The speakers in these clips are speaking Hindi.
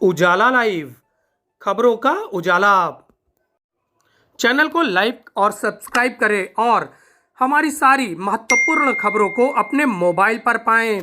उजाला लाइव खबरों का उजाला। चैनल को लाइक और सब्सक्राइब करें और हमारी सारी महत्वपूर्ण खबरों को अपने मोबाइल पर पाएं।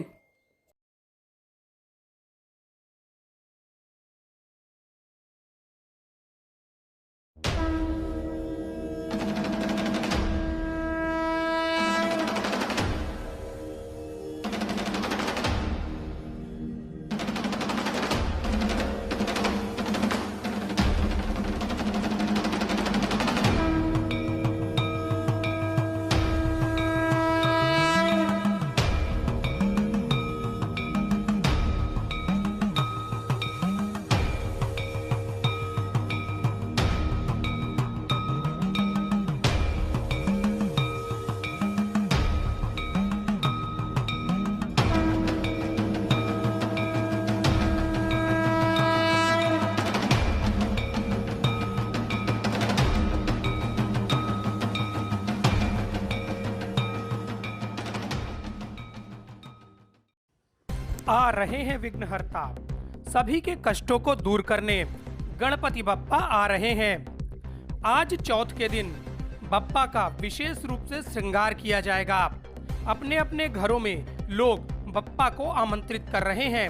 आ रहे हैं विघ्नहर्ता, सभी के कष्टों को दूर करने गणपति बप्पा आ रहे हैं। आज चौथ के दिन बप्पा का विशेष रूप से श्रृंगार किया जाएगा। अपने अपने घरों में लोग बप्पा को आमंत्रित कर रहे हैं।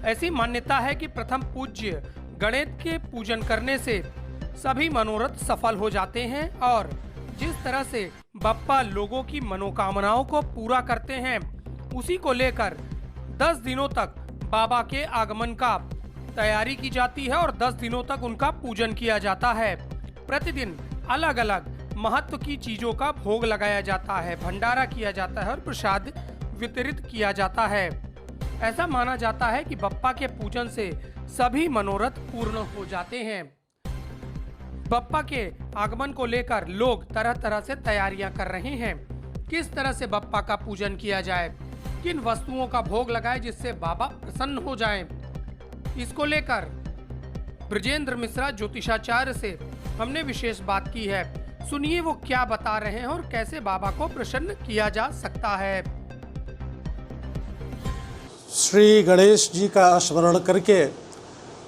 ऐसी मान्यता है कि प्रथम पूज्य गणेश के पूजन करने से सभी मनोरथ सफल हो जाते हैं और जिस तरह से बप्पा लोगों की मनोकामनाओं को पूरा करते हैं, उसी को लेकर 10 दिनों तक बाबा के आगमन का तैयारी की जाती है और 10 दिनों तक उनका पूजन किया जाता है। प्रतिदिन अलग अलग महत्व की चीजों का भोग लगाया जाता है, भंडारा किया जाता है और प्रसाद वितरित किया जाता है। ऐसा माना जाता है कि बप्पा के पूजन से सभी मनोरथ पूर्ण हो जाते हैं। बप्पा के आगमन को लेकर लोग तरह तरह से तैयारियां कर रहे हैं। किस तरह से बप्पा का पूजन किया जाए, किन वस्तुओं का भोग लगाए जिससे बाबा प्रसन्न हो जाएं, इसको लेकर ब्रजेंद्र मिश्रा ज्योतिषाचार्य से हमने विशेष बात की है। सुनिए वो क्या बता रहे हैं और कैसे बाबा को प्रसन्न किया जा सकता है। श्री गणेश जी का स्मरण करके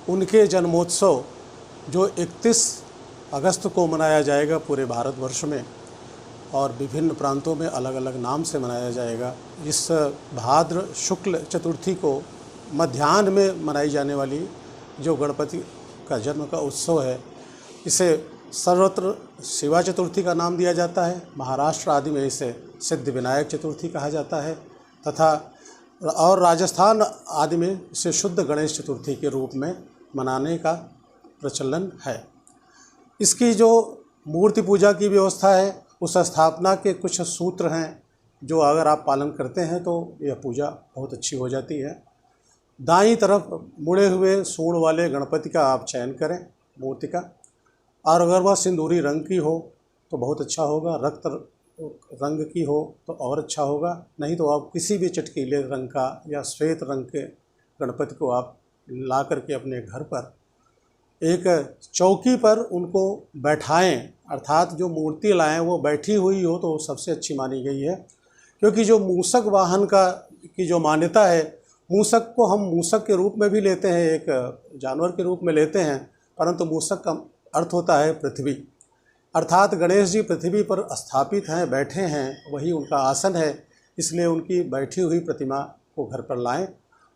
उनके जन्मोत्सव जो 31 अगस्त को मनाया जाएगा पूरे भारतवर्ष में और विभिन्न प्रांतों में अलग अलग नाम से मनाया जाएगा। इस भाद्र शुक्ल चतुर्थी को मध्याह्न में मनाई जाने वाली जो गणपति का जन्म का उत्सव है, इसे सर्वत्र शिवा चतुर्थी का नाम दिया जाता है। महाराष्ट्र आदि में इसे सिद्धि विनायक चतुर्थी कहा जाता है तथा और राजस्थान आदि में इसे शुद्ध गणेश चतुर्थी के रूप में मनाने का प्रचलन है। इसकी जो मूर्ति पूजा की व्यवस्था है, उस स्थापना के कुछ सूत्र हैं जो अगर आप पालन करते हैं तो यह पूजा बहुत अच्छी हो जाती है। दाईं तरफ मुड़े हुए सूंड वाले गणपति का आप चयन करें मूर्ति का, और अगर वह सिंदूरी रंग की हो तो बहुत अच्छा होगा, रक्त रंग की हो तो और अच्छा होगा। नहीं तो आप किसी भी चटकीले रंग का या श्वेत रंग के गणपति को आप ला करके अपने घर पर एक चौकी पर उनको बैठाएं, अर्थात जो मूर्ति लाएं वो बैठी हुई हो तो सबसे अच्छी मानी गई है। क्योंकि जो मूषक वाहन का की जो मान्यता है, मूषक को हम मूषक के रूप में भी लेते हैं, एक जानवर के रूप में लेते हैं, परंतु मूषक का अर्थ होता है पृथ्वी। अर्थात गणेश जी पृथ्वी पर स्थापित हैं, बैठे हैं, वही उनका आसन है। इसलिए उनकी बैठी हुई प्रतिमा को घर पर लाएं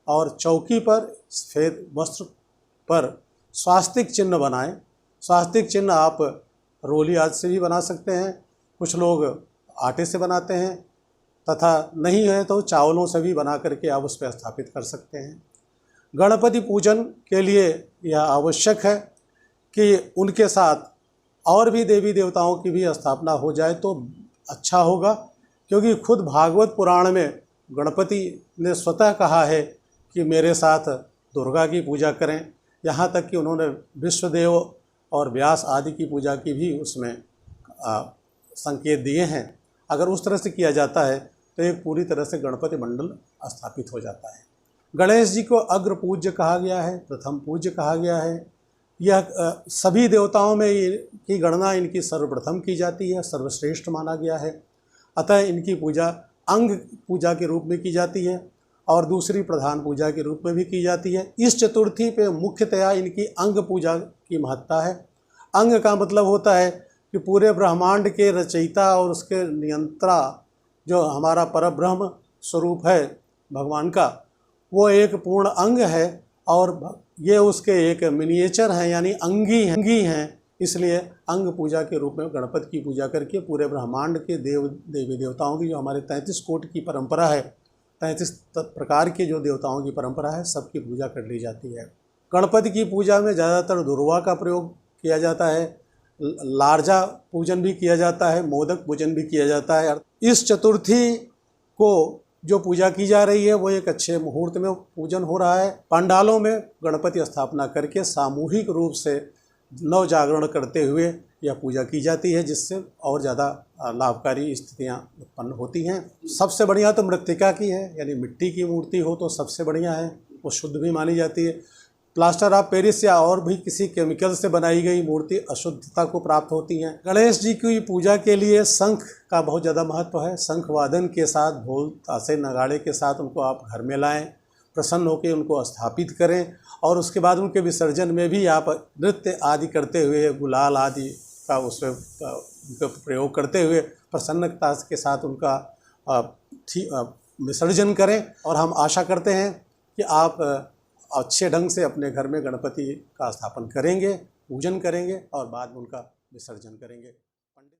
और चौकी पर सफ़ेद वस्त्र पर स्वास्तिक चिन्ह बनाएं। स्वास्तिक चिन्ह आप रोली आदि से भी बना सकते हैं, कुछ लोग आटे से बनाते हैं तथा नहीं है तो चावलों से भी बना करके आप उस पर स्थापित कर सकते हैं। गणपति पूजन के लिए यह आवश्यक है कि उनके साथ और भी देवी देवताओं की भी स्थापना हो जाए तो अच्छा होगा। क्योंकि खुद भागवत पुराण में गणपति ने स्वतः कहा है कि मेरे साथ दुर्गा की पूजा करें। यहाँ तक कि उन्होंने विश्वदेव और व्यास आदि की पूजा की भी उसमें संकेत दिए हैं। अगर उस तरह से किया जाता है तो एक पूरी तरह से गणपति मंडल स्थापित हो जाता है। गणेश जी को अग्र पूज्य कहा गया है, प्रथम पूज्य कहा गया है। यह सभी देवताओं में की गणना इनकी सर्वप्रथम की जाती है, सर्वश्रेष्ठ माना गया है। अतः इनकी पूजा अंग पूजा के रूप में की जाती है और दूसरी प्रधान पूजा के रूप में भी की जाती है। इस चतुर्थी पे मुख्यतया इनकी अंग पूजा की महत्ता है। अंग का मतलब होता है कि पूरे ब्रह्मांड के रचयिता और उसके नियंत्रा जो हमारा परब्रह्म स्वरूप है भगवान का, वो एक पूर्ण अंग है और ये उसके एक मिनिएचर हैं, यानी अंगी हैं। इसलिए अंग पूजा के रूप में गणपति की पूजा करके पूरे ब्रह्मांड के देवी देवताओं की जो हमारे 33 कोटि की परंपरा है, 33 प्रकार के जो देवताओं की परंपरा है, सबकी पूजा कर ली जाती है। गणपति की पूजा में ज़्यादातर दुर्वा का प्रयोग किया जाता है, लार्जा पूजन भी किया जाता है, मोदक पूजन भी किया जाता है। इस चतुर्थी को जो पूजा की जा रही है वो एक अच्छे मुहूर्त में पूजन हो रहा है। पंडालों में गणपति स्थापना करके सामूहिक रूप से नव जागरण करते हुए यह पूजा की जाती है, जिससे और ज़्यादा लाभकारी स्थितियाँ उत्पन्न होती हैं। सबसे बढ़िया तो मृत्तिका की है, यानी मिट्टी की मूर्ति हो तो सबसे बढ़िया है, वो शुद्ध भी मानी जाती है। प्लास्टर ऑफ पेरिस या और भी किसी केमिकल से बनाई गई मूर्ति अशुद्धता को प्राप्त होती हैं। गणेश जी की पूजा के लिए शंख का बहुत ज़्यादा महत्व है। शंख वादन के साथ, ढोल ताशे नगाड़े के साथ उनको आप घर में लाएं, प्रसन्न होकर उनको स्थापित करें और उसके बाद उनके विसर्जन में भी आप नृत्य आदि करते हुए, गुलाल आदि का उसमें प्रयोग करते हुए प्रसन्नता के साथ उनका विसर्जन करें। और हम आशा करते हैं कि आप अच्छे ढंग से अपने घर में गणपति का स्थापन करेंगे, पूजन करेंगे और बाद में उनका विसर्जन करेंगे।